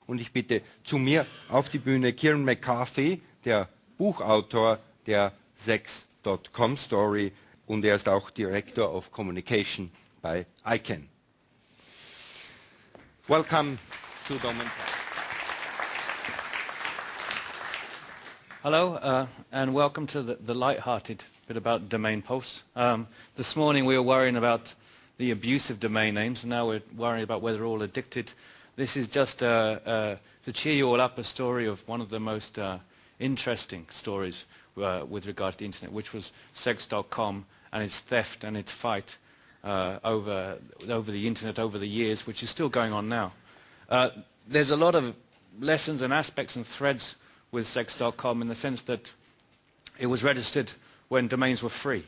Und ich bitte zu mir auf die Bühne Kieren McCarthy, der Buchautor der Sex.com Story, und er ist auch Director of Communication bei ICANN. Welcome to Domainpulse. Hello, and welcome to the light-hearted bit about Domainpulse. This morning we were worrying about the abuse of domain names, and now we're worrying about whether they're all addicted. This is just to cheer you all up, a story of one of the most interesting stories with regard to the internet, which was sex.com and its theft and its fight over the internet over the years, which is still going on now. There's a lot of lessons and aspects and threads with sex.com in the sense that it was registered when domains were free.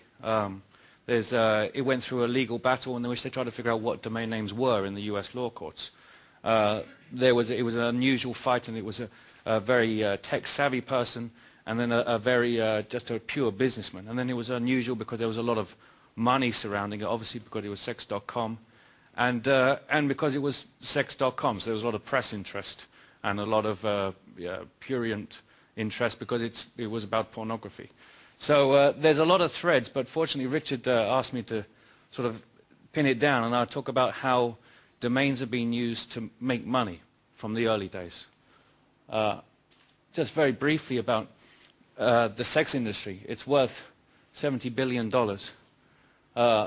It went through a legal battle in which they tried to figure out what domain names were in the US law courts. It was an unusual fight, and it was a very tech-savvy person, and then just a pure businessman. And then it was unusual because there was a lot of money surrounding it, obviously because it was sex.com, and because it was sex.com, so there was a lot of press interest and a lot of prurient interest because it was about pornography. So there's a lot of threads, but fortunately Richard asked me to sort of pin it down, and I'll talk about how domains have been used to make money from the early days. Just very briefly about the sex industry. It's worth $70 billion.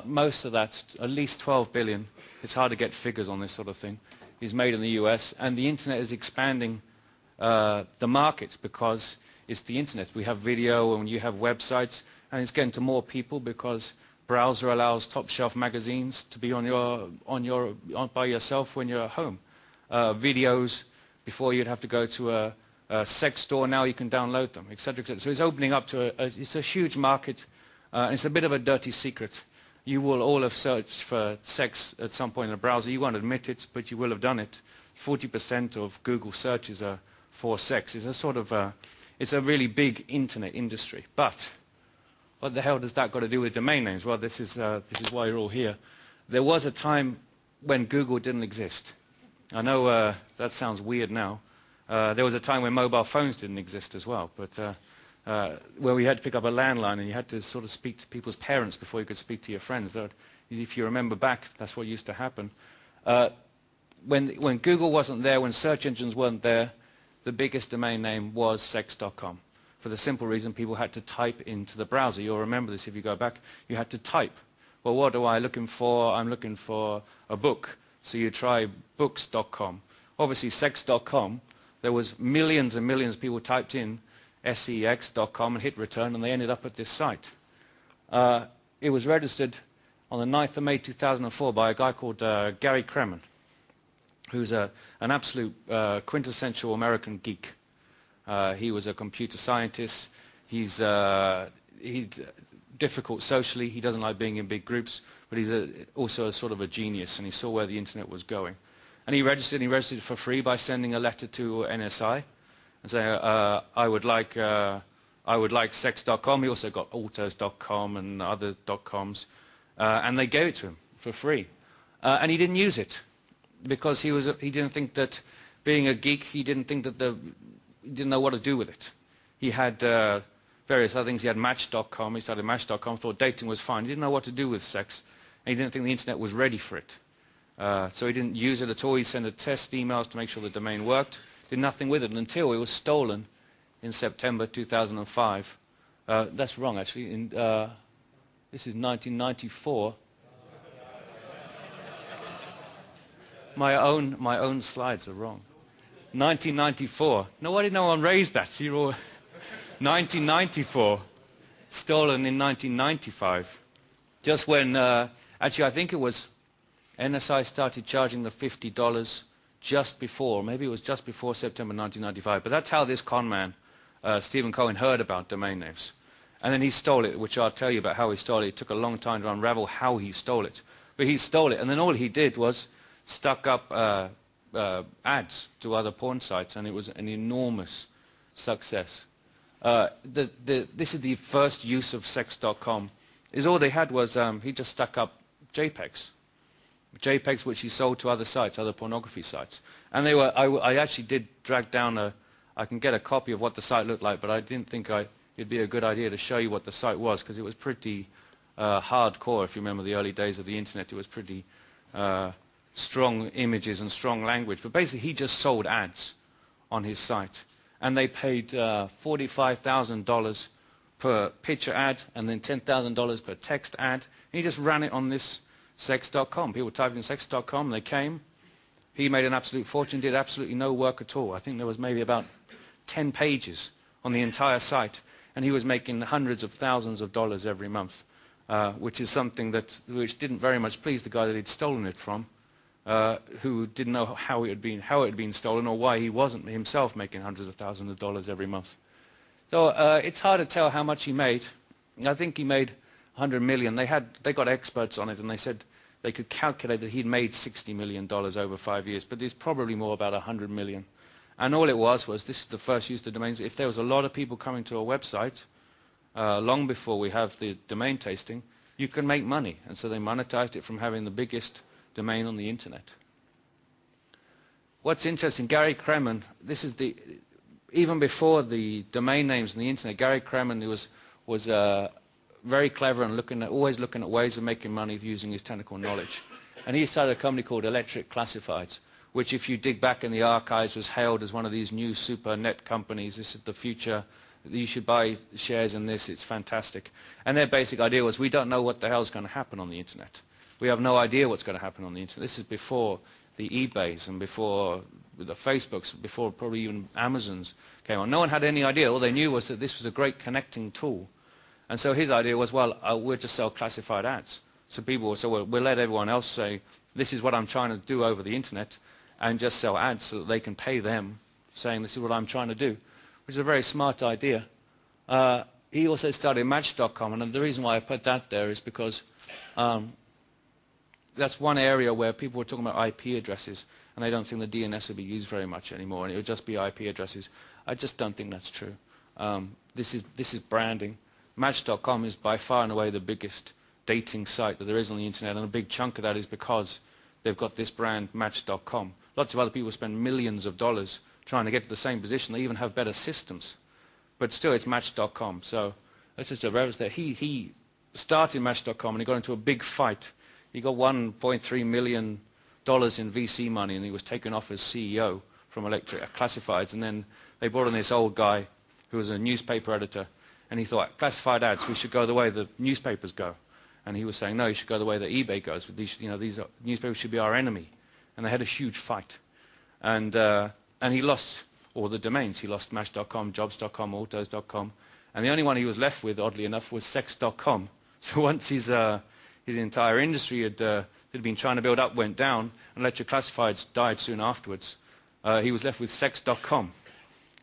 Most of that, at least 12 billion, it's hard to get figures on this sort of thing, is made in the US, and the internet is expanding the markets because it's the internet. We have video and you have websites, and it's getting to more people because browser allows top-shelf magazines to be by yourself when you're at home. Videos, before you'd have to go to a sex store, now you can download them, etc., etc. So it's opening up to it's a huge market, and it's a bit of a dirty secret. You will all have searched for sex at some point in a browser. You won't admit it, but you will have done it. 40% of Google searches are for sex. It's a sort of it's a really big internet industry. But what the hell does that got to do with domain names? Well, this is why you're all here. There was a time when Google didn't exist. I know that sounds weird now. There was a time when mobile phones didn't exist as well, but where we had to pick up a landline and you had to sort of speak to people's parents before you could speak to your friends. If you remember back, that's what used to happen. When Google wasn't there, when search engines weren't there, the biggest domain name was sex.com. For the simple reason people had to type into the browser. You'll remember this if you go back. You had to type. Well, what am I looking for? I'm looking for a book. So you try books.com. Obviously, sex.com, there was millions and millions of people typed in sex.com and hit return, and they ended up at this site. It was registered on the 9th of May 2004 by a guy called Gary Kremen, who's an absolute quintessential American geek. He was a computer scientist. He's difficult socially. He doesn't like being in big groups, but he's also a sort of a genius, and he saw where the internet was going. And he registered for free by sending a letter to NSI and saying, I would like sex.com. He also got autos.com and other .coms, and they gave it to him for free. And he didn't use it because he didn't think that, being a geek, he didn't think that he didn't know what to do with it. He had various other things. He had Match.com. He started Match.com, thought dating was fine. He didn't know what to do with sex, and he didn't think the internet was ready for it. So he didn't use it at all. He sent a test emails to make sure the domain worked, did nothing with it until it was stolen in September 2005. That's wrong, actually. This is 1994. My own slides are wrong. 1994. No, why did no one raise that? So you're all 1994, stolen in 1995. Just when, actually I think it was NSI started charging the $50 just before, maybe it was just before September 1995. But that's how this con man, Steven Cohen, heard about domain names. And then he stole it, which I'll tell you about how he stole it. It took a long time to unravel how he stole it. But he stole it, and then all he did was stuck up ads to other porn sites, and it was an enormous success. This is the first use of sex.com. All they had was he just stuck up JPEGs. JPEGs which he sold to other sites, other pornography sites. And they were, I actually did drag down I can get a copy of what the site looked like, but I didn't think it'd be a good idea to show you what the site was, because it was pretty hardcore. If you remember the early days of the internet, it was pretty strong images and strong language. But basically he just sold ads on his site, and they paid $45,000 per picture ad and then $10,000 per text ad. And he just ran it on this sex.com. People typed in sex.com, they came. He made an absolute fortune, did absolutely no work at all. I think there was maybe about 10 pages on the entire site, and he was making hundreds of thousands of dollars every month, which is something which didn't very much please the guy that he'd stolen it from, who didn't know how it had been stolen or why he wasn't himself making hundreds of thousands of dollars every month. So it's hard to tell how much he made. I think he made 100 million. They got experts on it, and they said they could calculate that he'd made $60 million over 5 years, but there's probably more, about 100 million. And all it was this is the first use of domains. If there was a lot of people coming to a website, long before we have the domain tasting, you can make money. And so they monetized it from having the biggest domain on the internet. What's interesting, Gary Kremen, this is even before the domain names on the internet, Gary Kremen was very clever and always looking at ways of making money using his technical knowledge. And he started a company called Electric Classifieds, which, if you dig back in the archives, was hailed as one of these new super net companies. This is the future. You should buy shares in this. It's fantastic. And their basic idea was, we don't know what the hell's going to happen on the internet. We have no idea what's going to happen on the internet. This is before the eBays and before the Facebooks, before probably even Amazons came on. No one had any idea. All they knew was that this was a great connecting tool. And so his idea was, well, we'll just sell classified ads. So people will say, well, we'll let everyone else say, this is what I'm trying to do over the internet, and just sell ads so that they can pay them, saying this is what I'm trying to do, which is a very smart idea. He also started Match.com, and the reason why I put that there is because that's one area where people were talking about IP addresses, and they don't think the DNS will be used very much anymore, and it would just be IP addresses. I just don't think that's true. This is branding. Match.com is by far and away the biggest dating site that there is on the internet, and a big chunk of that is because they've got this brand, Match.com. Lots of other people spend millions of dollars trying to get to the same position. They even have better systems. But still, it's Match.com. So that's just a reference there. He started Match.com, and he got into a big fight. He got $1.3 million in VC money, and he was taken off as CEO from Electric Classifieds. And then they brought in this old guy who was a newspaper editor, and he thought, classified ads, we should go the way the newspapers go. And he was saying, no, you should go the way that eBay goes. These newspapers should be our enemy. And they had a huge fight. And he lost all the domains. He lost Match.com, Jobs.com, Autos.com. And the only one he was left with, oddly enough, was Sex.com. So once his entire industry had been trying to build up went down, and Electric Classifieds died soon afterwards, he was left with Sex.com.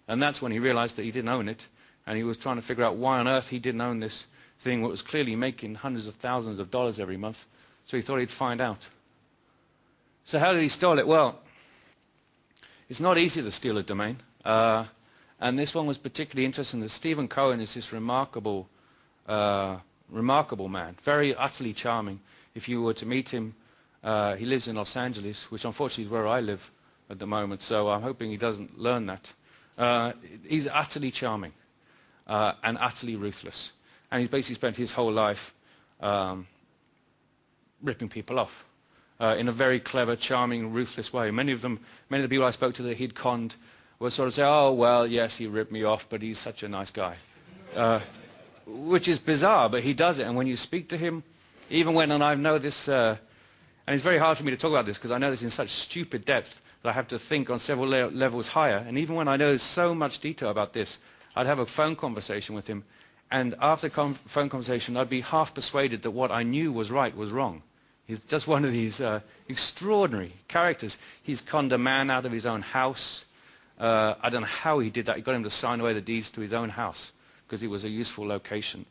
And that's when he realized that he didn't own it. And he was trying to figure out why on earth he didn't own this thing that was clearly making hundreds of thousands of dollars every month. So he thought he'd find out. So how did he steal it? Well, it's not easy to steal a domain. And this one was particularly interesting. Steven Cohen is this remarkable man, very utterly charming. If you were to meet him, he lives in Los Angeles, which unfortunately is where I live at the moment, so I'm hoping he doesn't learn that. He's utterly charming. And utterly ruthless. And he's basically spent his whole life ripping people off in a very clever, charming, ruthless way. Many of the people I spoke to that he'd conned would sort of say, oh, well, yes, he ripped me off, but he's such a nice guy. Which is bizarre, but he does it. And when you speak to him, even when, and I know this, and it's very hard for me to talk about this because I know this in such stupid depth that I have to think on several levels higher. And even when I know so much detail about this, I'd have a phone conversation with him, and after the phone conversation, I'd be half persuaded that what I knew was right was wrong. He's just one of these extraordinary characters. He's conned a man out of his own house. I don't know how he did that. He got him to sign away the deeds to his own house because it was a useful location.